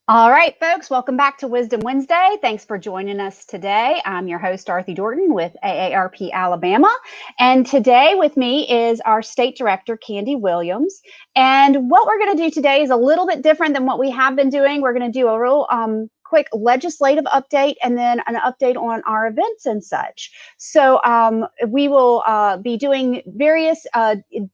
All right, folks, welcome back to Wisdom Wednesday. Thanks for joining us today. I'm your host, Dorothy Dorton with AARP Alabama. And today with me is our state director, Candy Williams. And what we're going to do today is a little bit different than what we have been doing. We're going to do a real quick legislative update and then an update on our events and such. So we will be doing various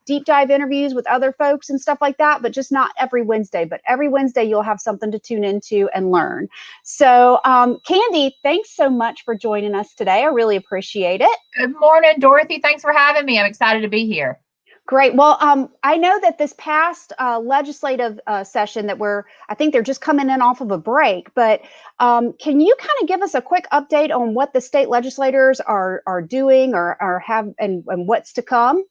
deep dive interviews with other folks and stuff like that, but just not every Wednesday. But every Wednesday, you'll have something to tune into and learn. So Candy, thanks so much for joining us today. I really appreciate it. Good morning, Dorothy. Thanks for having me. I'm excited to be here. Great. Well, I know that this past legislative session I think they're just coming in off of a break, but can you kind of give us a quick update on what the state legislators are doing or have and what's to come?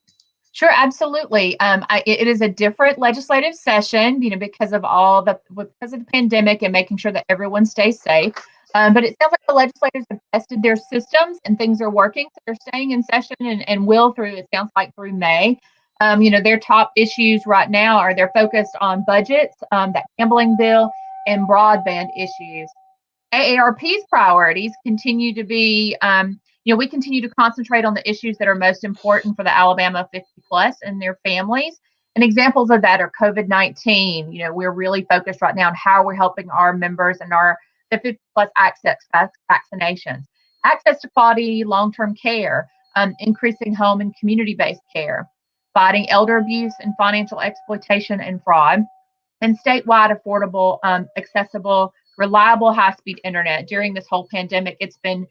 Sure, absolutely. It is a different legislative session, because of the pandemic and making sure that everyone stays safe. But it sounds like the legislators have tested their systems and things are working. So they're staying in session and will through, it sounds like, through May. Their top issues right now they're focused on budgets, that gambling bill, and broadband issues. AARP's priorities continue to be, we continue to concentrate on the issues that are most important for the Alabama 50 plus and their families. And examples of that are COVID-19. We're really focused right now on how we're helping our members and the 50 plus access vaccinations, access to quality long-term care, increasing home and community-based care, fighting elder abuse and financial exploitation and fraud, and statewide affordable, accessible, reliable high-speed internet. During this whole pandemic, it's been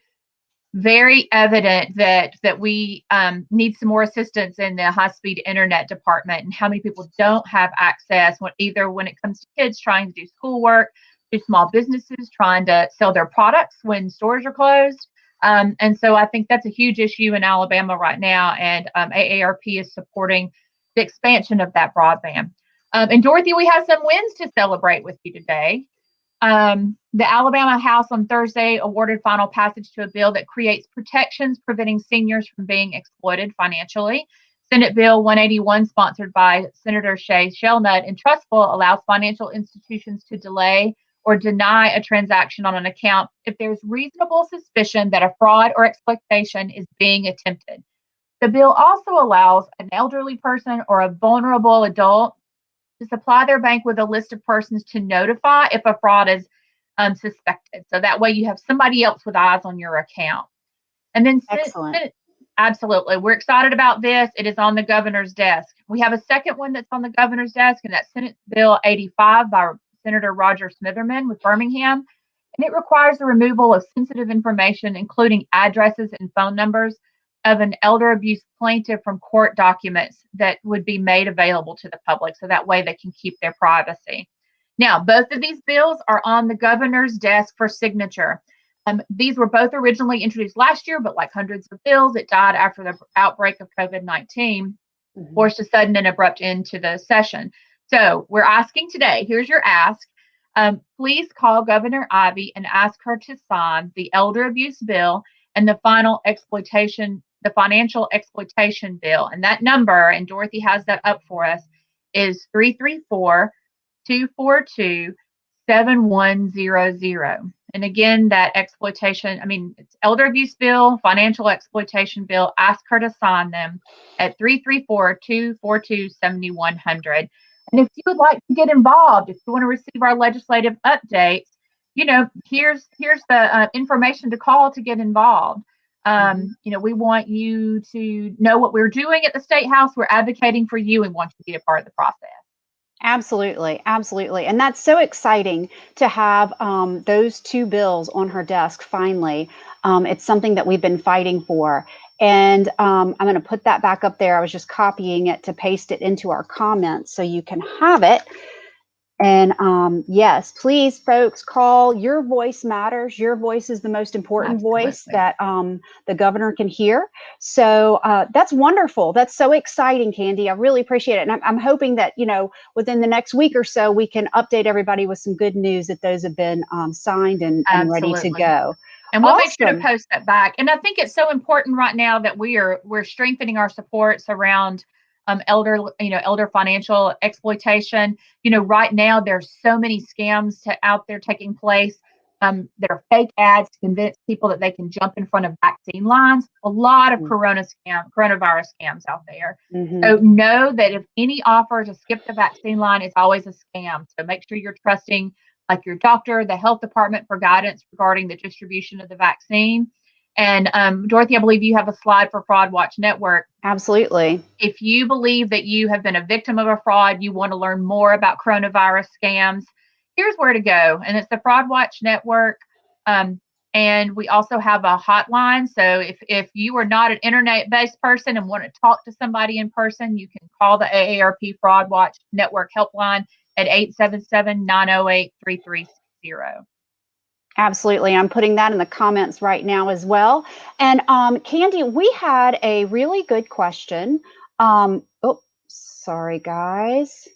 very evident that we need some more assistance in the high-speed internet department, and how many people don't have access either when it comes to kids trying to do schoolwork, to small businesses trying to sell their products when stores are closed. And so I think that's a huge issue in Alabama right now, and AARP is supporting the expansion of that broadband. And Dorothy, we have some wins to celebrate with you today. The Alabama House on Thursday awarded final passage to a bill that creates protections preventing seniors from being exploited financially. Senate Bill 181, sponsored by Senator Shay Shelnut and Trustful, allows financial institutions to delay or deny a transaction on an account if there's reasonable suspicion that a fraud or exploitation is being attempted. The bill also allows an elderly person or a vulnerable adult to supply their bank with a list of persons to notify if a fraud is suspected. So that way you have somebody else with eyes on your account. And then Excellent. Absolutely. We're excited about this. It is on the governor's desk. We have a second one that's on the governor's desk, and that's Senate Bill 85 by Senator Roger Smitherman with Birmingham. And it requires the removal of sensitive information, including addresses and phone numbers, of an elder abuse plaintiff from court documents that would be made available to the public, so that way they can keep their privacy. Now, both of these bills are on the governor's desk for signature. These were both originally introduced last year, but like hundreds of bills, it died after the outbreak of COVID-19, forced a sudden and abrupt end to the session. So we're asking today, here's your ask. Please call Governor Ivey and ask her to sign the elder abuse bill and the financial exploitation bill. And that number, and Dorothy has that up for us, is 334-242-7100. And again, that it's elder abuse bill, financial exploitation bill. Ask her to sign them at 334-242-7100. And if you would like to get involved, if you want to receive our legislative updates, here's the information to call to get involved. We want you to know what we're doing at the State House. We're advocating for you and want you to be a part of the process. Absolutely. Absolutely. And that's so exciting to have those two bills on her desk finally. It's something that we've been fighting for. And I'm going to put that back up there. I was just copying it to paste it into our comments so you can have it. And yes, please, folks, call. Your voice matters. Your voice is the most important voice that the governor can hear. So that's wonderful. That's so exciting, Candy. I really appreciate it. And I'm hoping that, within the next week or so, we can update everybody with some good news that those have been signed and ready to go. And we'll make sure to post that back. And I think it's so important right now that we're strengthening our supports around elder financial exploitation. Right now there's so many scams out there taking place. There are fake ads to convince people that they can jump in front of vaccine lines. A lot of coronavirus scams out there. Mm-hmm. So know that if any offer to skip the vaccine line is always a scam. So make sure you're trusting like your doctor, the health department for guidance regarding the distribution of the vaccine. And Dorothy, I believe you have a slide for Fraud Watch Network. Absolutely. If you believe that you have been a victim of a fraud, you want to learn more about coronavirus scams, here's where to go. And it's the Fraud Watch Network. And we also have a hotline. So if you are not an internet-based person and want to talk to somebody in person, you can call the AARP Fraud Watch Network helpline at 877-908-3360. Absolutely. I'm putting that in the comments right now as well. And Candy, we had a really good question. Oh, sorry, guys.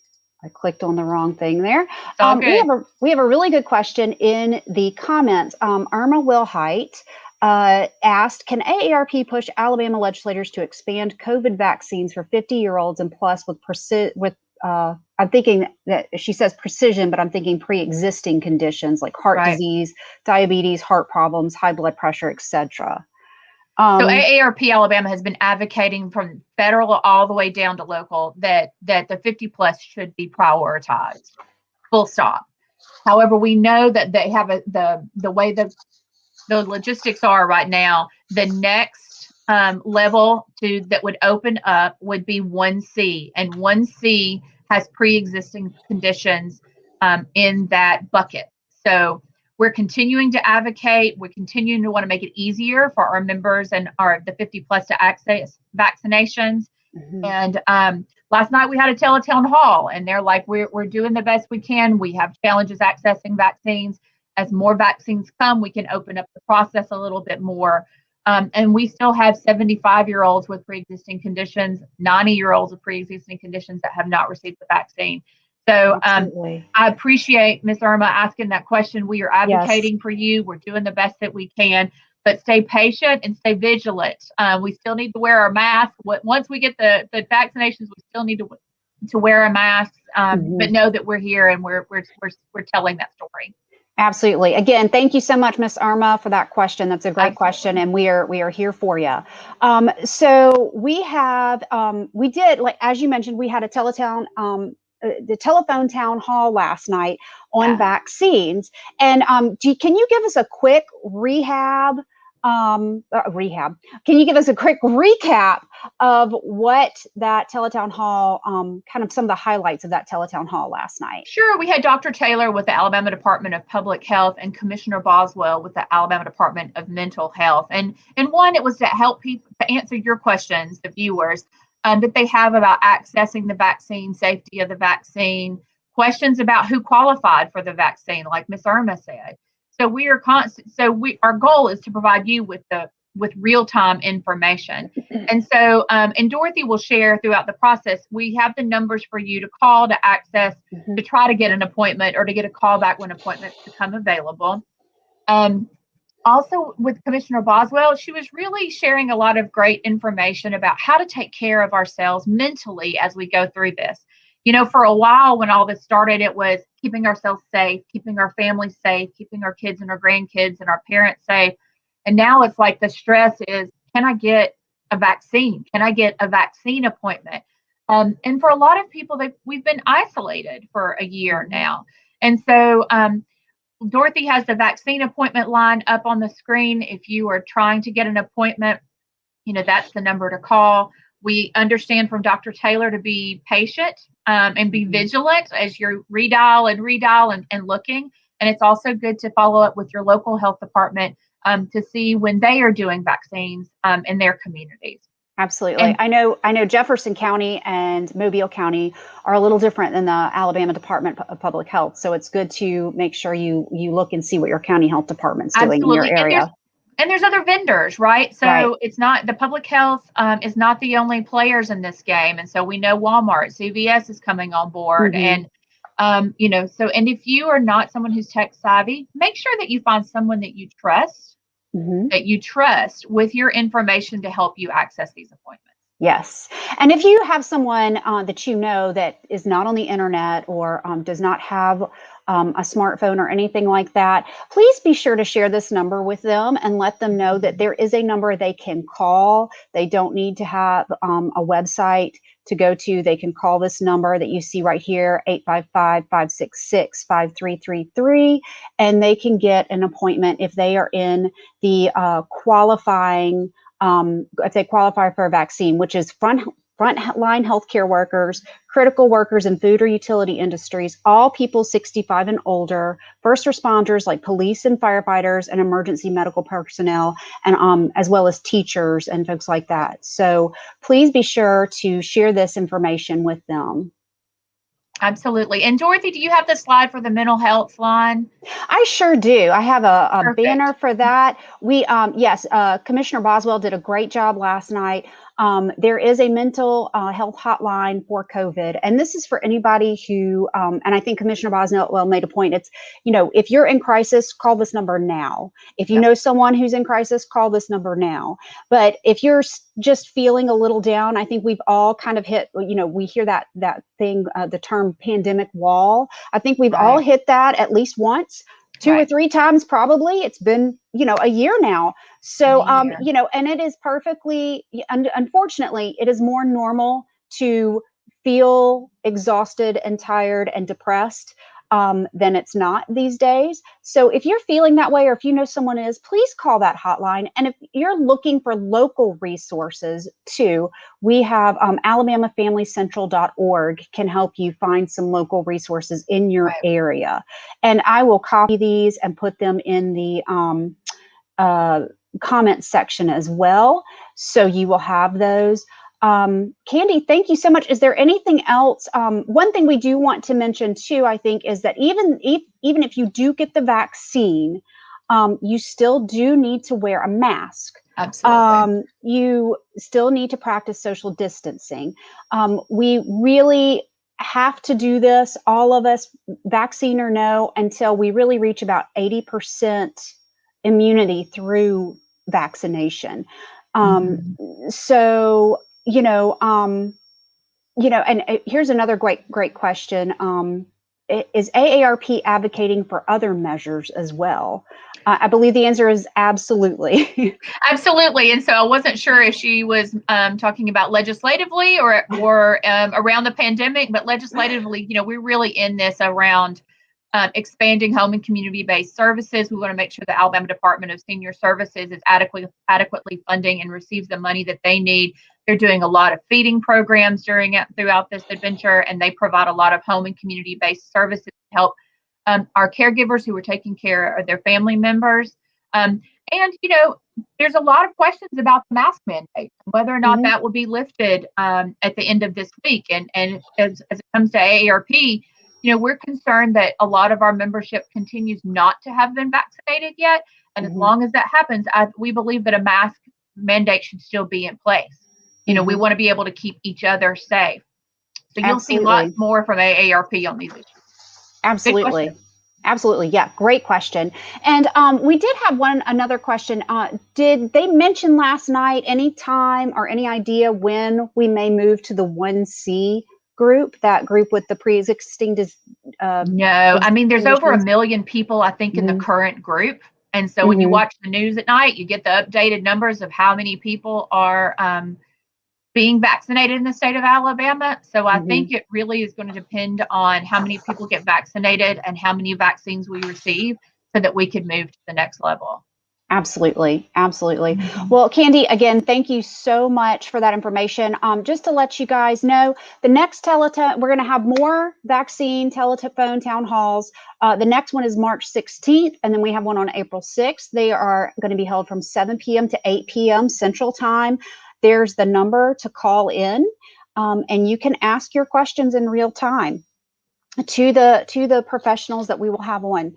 I clicked on the wrong thing there. We have a really good question in the comments. Irma Wilhite asked, can AARP push Alabama legislators to expand COVID vaccines for 50-year-olds and plus with I'm thinking that she says precision, but I'm thinking pre-existing conditions like heart disease, diabetes, heart problems, high blood pressure, etc. So AARP Alabama has been advocating from federal all the way down to local that the 50 plus should be prioritized. Full stop. However, we know that they have the way the logistics are right now. The next level that would open up would be 1C, and 1C has pre-existing conditions in that bucket. So we're continuing to advocate. We're continuing to want to make it easier for our members and the 50 plus to access vaccinations. Mm-hmm. And last night we had a TeleTown hall, and they're like, we're doing the best we can. We have challenges accessing vaccines. As more vaccines come, we can open up the process a little bit more. And we still have 75-year-olds with pre-existing conditions, 90-year-olds with pre-existing conditions that have not received the vaccine. So I appreciate Ms. Irma asking that question. We are advocating for you. We're doing the best that we can, but stay patient and stay vigilant. We still need to wear our masks. Once we get the vaccinations, we still need to wear a mask. But know that we're here and we're telling that story. Absolutely. Again, thank you so much, Ms. Irma, for that question. That's a great question, and we are here for you. So we have we did, like as you mentioned, we had a TeleTown the telephone town hall last night on vaccines. And can you give us a quick rehab? Can you give us a quick recap of what that teletown hall, kind of some of the highlights of that teletown hall last night? Sure. We had Dr. Taylor with the Alabama Department of Public Health and Commissioner Boswell with the Alabama Department of Mental Health. And one, it was to help people to answer your questions, the viewers, that they have about accessing the vaccine, safety of the vaccine, questions about who qualified for the vaccine, like Ms. Irma said. So our goal is to provide you with real-time information. And so, and Dorothy will share throughout the process, we have the numbers for you to call to access, to try to get an appointment or to get a call back when appointments become available. Also with Commissioner Boswell, she was really sharing a lot of great information about how to take care of ourselves mentally as we go through this. For a while when all this started, it was keeping ourselves safe, keeping our families safe, keeping our kids and our grandkids and our parents safe. And now it's like the stress is, can I get a vaccine? Can I get a vaccine appointment? And for a lot of people, we've been isolated for a year now. And so Dorothy has the vaccine appointment line up on the screen. If you are trying to get an appointment, that's the number to call. We understand from Dr. Taylor to be patient and be vigilant as you redial and looking. And it's also good to follow up with your local health department to see when they are doing vaccines in their communities. Absolutely. And I know Jefferson County and Mobile County are a little different than the Alabama Department of Public Health. So it's good to make sure you look and see what your county health department's doing in your area. And there's other vendors, right? So It's not, the public health is not the only players in this game. And so we know Walmart, CVS is coming on board. And, and if you are not someone who's tech savvy, make sure that you find someone that you trust, with your information to help you access these appointments. Yes. And if you have someone that you know that is not on the internet or does not have a smartphone or anything like that, please be sure to share this number with them and let them know that there is a number they can call. They don't need to have a website to go to. They can call this number that you see right here, 855-566-5333, and they can get an appointment if they are in the qualifying if they qualify for a vaccine, which is frontline healthcare workers, critical workers in food or utility industries, all people 65 and older, first responders like police and firefighters, and emergency medical personnel, and as well as teachers and folks like that. So please be sure to share this information with them. Absolutely. And Dorothy, do you have the slide for the mental health line? I sure do. I have a banner Perfect. for that. We, yes, Commissioner Boswell did a great job last night. There is a mental health hotline for COVID, and this is for anybody who, and I think Commissioner Boswell made a point. It's, if you're in crisis, call this number now. If you Yep. know someone who's in crisis, call this number now. But if you're just feeling a little down, I think we've all kind of hit, we hear that thing, the term pandemic wall. I think we've all Right. hit that at least once, two or Right. three times probably. It's been, a year now. In a So, year. and it is perfectly, unfortunately, it is more normal to feel exhausted and tired and depressed than it's not these days. So if you're feeling that way, or if you know someone is, please call that hotline. And if you're looking for local resources too, we have AlabamaFamilyCentral.org can help you find some local resources in your Right. area. And I will copy these and put them in the comment section as well. So you will have those. Candy, thank you so much. Is there anything else? One thing we do want to mention too, I think, is that even if you do get the vaccine, you still do need to wear a mask. Absolutely. You still need to practice social distancing. We really have to do this, all of us, vaccine or no, until we really reach about 80% immunity through vaccination. Mhm. So, and here's another great question. Is AARP advocating for other measures as well? I believe the answer is absolutely. Absolutely. And so I wasn't sure if she was talking about legislatively or around the pandemic, but legislatively, we're really in this around expanding home and community-based services. We want to make sure the Alabama Department of Senior Services is adequately funding and receives the money that they need. They're doing a lot of feeding programs throughout this adventure, and they provide a lot of home and community-based services to help our caregivers who are taking care of their family members. And there's a lot of questions about the mask mandate, whether or not Mhm. that will be lifted at the end of this week. And as it comes to AARP, we're concerned that a lot of our membership continues not to have been vaccinated yet. And as Mhm. long as that happens, we believe that a mask mandate should still be in place. We Mhm. want to be able to keep each other safe. So you'll see lots Absolutely. more from AARP on these issues. Good question. Absolutely. Absolutely. Yeah. Great question. And we did have another question. Did they mention last night any time or any idea when we may move to the 1C group, that group with the pre-existing No, I mean, there's over a conditions? million people, I think, in the Hmm. current group. And so when you Hmm. watch the news at night, you get the updated numbers of how many people are being vaccinated in the state of Alabama. So I Hmm. think it really is going to depend on how many people get vaccinated and how many vaccines we receive so that we could move to the next level. Absolutely. Absolutely. Mhm. Well, Candy, again, thank you so much for that information. Just to let you guys know, the next Teletub, we're going to have more vaccine telephone town halls. The next one is March 16th, and then we have one on April 6th. They are going to be held from 7 p.m. to 8 p.m. Central Time. There's the number to call in, and you can ask your questions in real time to the professionals that we will have on.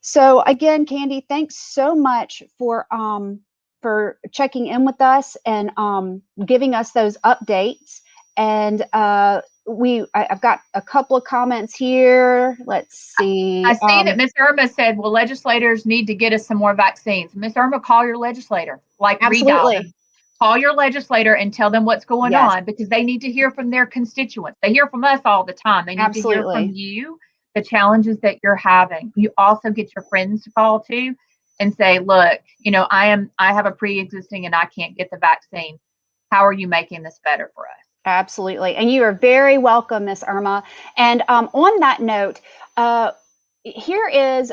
So again, Candy, thanks so much for checking in with us and giving us those updates. And I've got a couple of comments here. Let's I see. see that Miss Irma said, well, legislators need to get us some more vaccines. Miss Irma, call your legislator, like redial Absolutely. them. call your legislator and tell them what's going Yes, on, because they need to hear from their constituents. They hear from us all the time. They need to hear from absolutely. you, the challenges that you're having. You also get your friends to call too and say, look, I have a pre-existing and I can't get the vaccine. How are you making this better for us? Absolutely. And you are very welcome, Miss Irma. And on that note, here is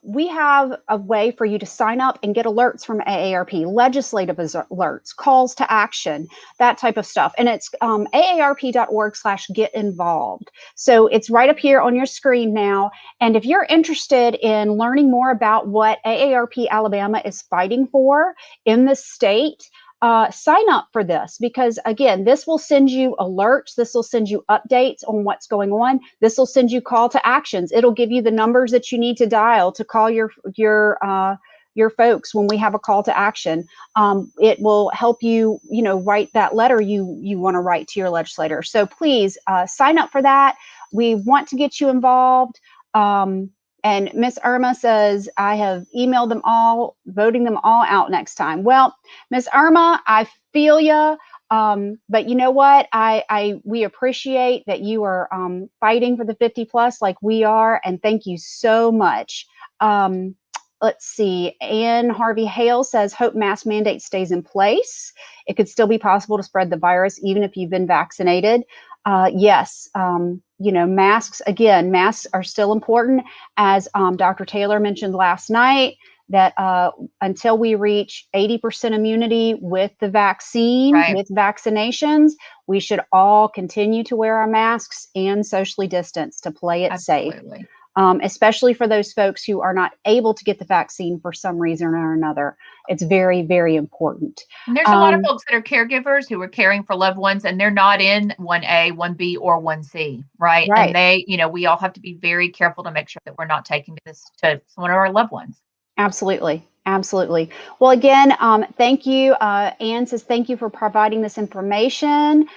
we have a way for you to sign up and get alerts from AARP, legislative alerts, calls to action, that type of stuff. And it's aarp.org/get involved. So it's right up here on your screen now. And if you're interested in learning more about what AARP Alabama is fighting for in the state, sign up for this, because again, this will send you alerts. This will send you updates on what's going on. This will send you call to actions. It'll give you the numbers that you need to dial to call your folks when we have a call to action. It will help you, write that letter you want to write to your legislator. So please sign up for that. We want to get you involved. And Miss Irma says, I have emailed them all, voting them all out next time. Well, Miss Irma, I feel you. But you know what? We appreciate that you are fighting for the 50 plus like we are. And thank you so much. Let's see. Ann Harvey Hale says, hope mask mandate stays in place. It could still be possible to spread the virus even if you've been vaccinated. Yes, masks are still important. As Dr. Taylor mentioned last night, that until we reach 80% immunity with the vaccine, Right. with vaccinations, we should all continue to wear our masks and socially distance to play it Absolutely. safe. Especially for those folks who are not able to get the vaccine for some reason or another. It's very, very important. And there's a lot of folks that are caregivers who are caring for loved ones, and they're not in 1A, 1B, or 1C, right? Right. And they, we all have to be very careful to make sure that we're not taking this to one of our loved ones. Absolutely. Absolutely. Well, again, thank you. Anne says, thank you for providing this information.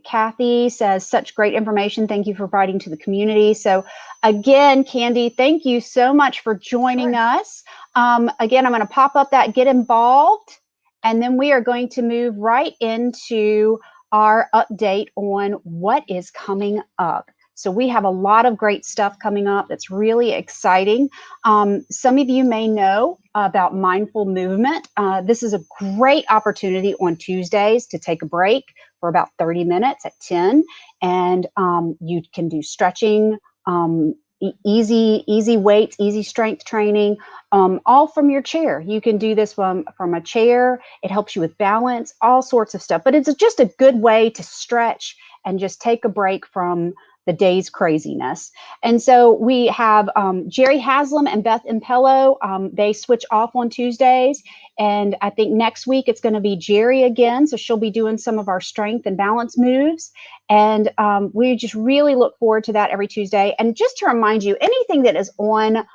Kathy says, such great information. Thank you for providing to the community. So again, Candy, thank you so much for joining us. Again, I'm going to pop up that get involved, and then we are going to move right into our update on what is coming up. So we have a lot of great stuff coming up that's really exciting. Some of you may know about mindful movement. This is a great opportunity on Tuesdays to take a break for about 30 minutes at 10. And you can do stretching, easy weights, easy strength training, all from your chair. You can do this from a chair. It helps you with balance, all sorts of stuff. But it's just a good way to stretch and just take a break from the day's craziness. And so we have Jerry Haslam and Beth Impello. They switch off on Tuesdays. And I think next week it's going to be Jerry again. So she'll be doing some of our strength and balance moves. And we just really look forward to that every Tuesday. And just to remind you, anything that is on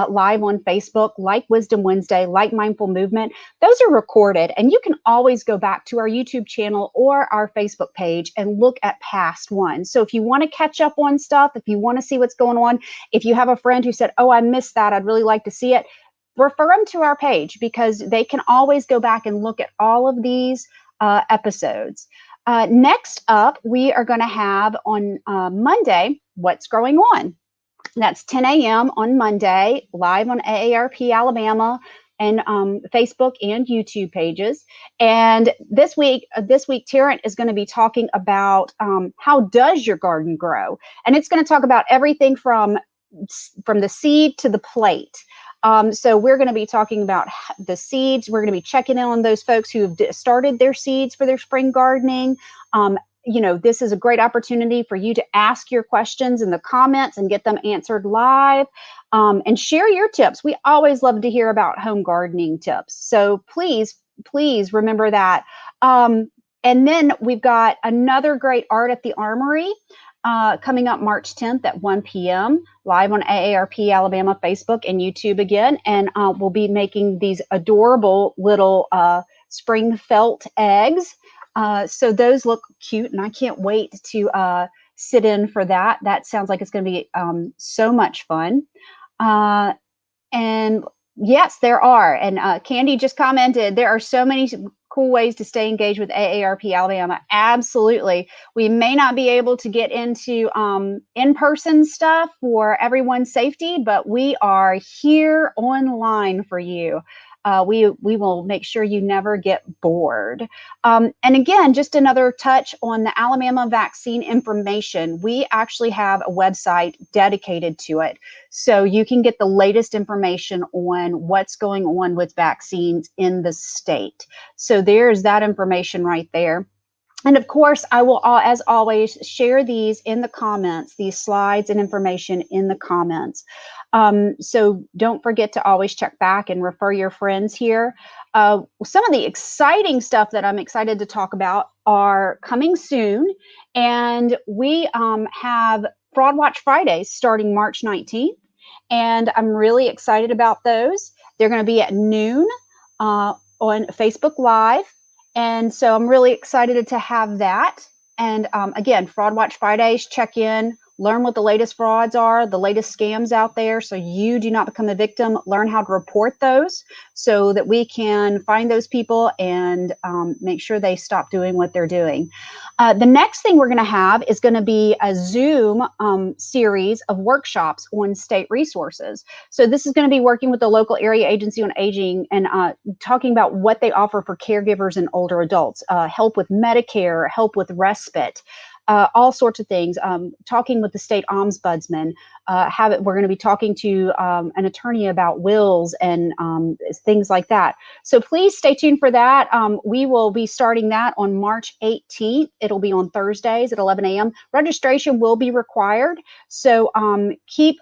live on Facebook, like Wisdom Wednesday, like Mindful Movement, those are recorded, and you can always go back to our YouTube channel or our Facebook page and look at past ones. So if you want to catch up on stuff, if you want to see what's going on, if you have a friend who said, oh, I missed that, I'd really like to see it, refer them to our page, because they can always go back and look at all of these episodes. Next up, we are going to have on Monday, What's Growing On. That's 10 a.m. on Monday, live on AARP Alabama and Facebook and YouTube pages. And this week, Terrence is going to be talking about how does your garden grow? And it's going to talk about everything from the seed to the plate. So we're going to be talking about the seeds. We're going to be checking in on those folks who have started their seeds for their spring gardening. This is a great opportunity for you to ask your questions in the comments and get them answered live, and share your tips. We always love to hear about home gardening tips. So please remember that. And then we've got another great Art at the Armory coming up March 10th at 1 p.m. live on AARP Alabama Facebook and YouTube again. And we'll be making these adorable little spring felt eggs. So those look cute, and I can't wait to sit in for that. That sounds like it's going to be so much fun. And yes, there are. And Candy just commented, there are so many cool ways to stay engaged with AARP Alabama. Absolutely. We may not be able to get into in-person stuff for everyone's safety, but we are here online for you. We will make sure you never get bored. And again, just another touch on the Alabama vaccine information. We actually have a website dedicated to it. So you can get the latest information on what's going on with vaccines in the state. So there's that information right there. And of course, I will, as always, share these in the comments, these slides and information in the comments. So don't forget to always check back and refer your friends here. Some of the exciting stuff that I'm excited to talk about are coming soon. And we have Fraud Watch Fridays starting March 19th. And I'm really excited about those. They're going to be at noon on Facebook Live. And so I'm really excited to have that. And again, Fraud Watch Fridays, check in, learn what the latest frauds are, the latest scams out there, so you do not become a victim. Learn how to report those so that we can find those people and make sure they stop doing what they're doing. The next thing we're going to have is going to be a Zoom series of workshops on state resources. So this is going to be working with the local area agency on aging and talking about what they offer for caregivers and older adults, help with Medicare, help with respite. All sorts of things, talking with the state ombudsman, we're going to be talking to an attorney about wills and things like that. So please stay tuned for that. We will be starting that on March 18th. It'll be on Thursdays at 11 a.m. Registration will be required. So keep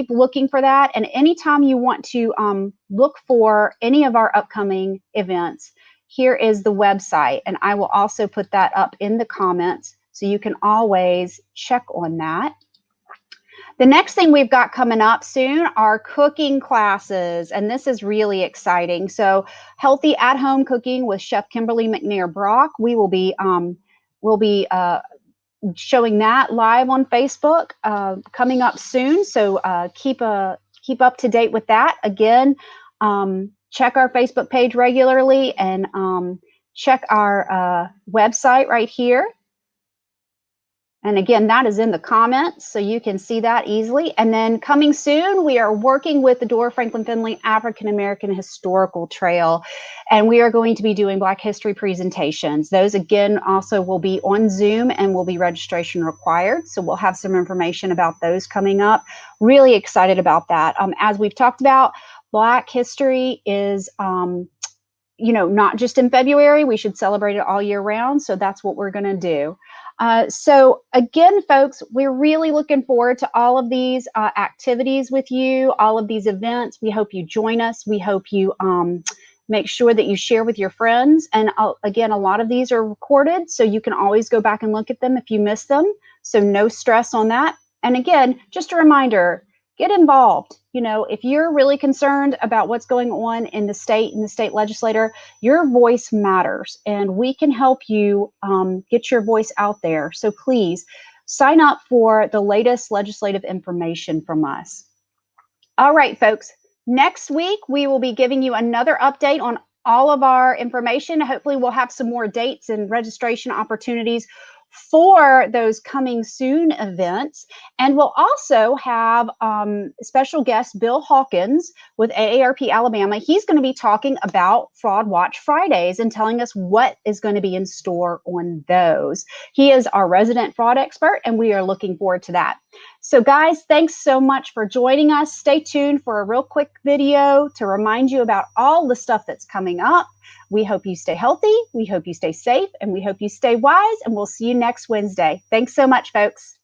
looking for that. And anytime you want to look for any of our upcoming events, here is the website. And I will also put that up in the comments, so you can always check on that. The next thing we've got coming up soon are cooking classes, and this is really exciting. So healthy at-home cooking with Chef Kimberly McNair Brock. We will be showing that live on Facebook coming up soon. So keep up to date with that. Again, check our Facebook page regularly and check our website right here. And again, that is in the comments, so you can see that easily. And then coming soon, we are working with the Dora Franklin Finley African American Historical Trail, and we are going to be doing Black History presentations. Those, again, also will be on Zoom and will be registration required. So we'll have some information about those coming up. Really excited about that. As we've talked about, Black History is not just in February. We should celebrate it all year round. So that's what we're going to do. So again, folks, we're really looking forward to all of these activities with you, all of these events. We hope you join us. We hope you make sure that you share with your friends. And again, a lot of these are recorded, so you can always go back and look at them if you miss them. So no stress on that. And again, just a reminder, get involved. If you're really concerned about what's going on in the state and the state legislator, your voice matters, and we can help you get your voice out there. So please sign up for the latest legislative information from us. All right, folks. Next week, we will be giving you another update on all of our information. Hopefully, we'll have some more dates and registration opportunities for those coming soon events. And we'll also have special guest Bill Hawkins with AARP Alabama. He's going to be talking about Fraud Watch Fridays and telling us what is going to be in store on those. He is our resident fraud expert, and we are looking forward to that. So guys, thanks so much for joining us. Stay tuned for a real quick video to remind you about all the stuff that's coming up. We hope you stay healthy, we hope you stay safe, and we hope you stay wise, and we'll see you next Wednesday. Thanks so much, folks.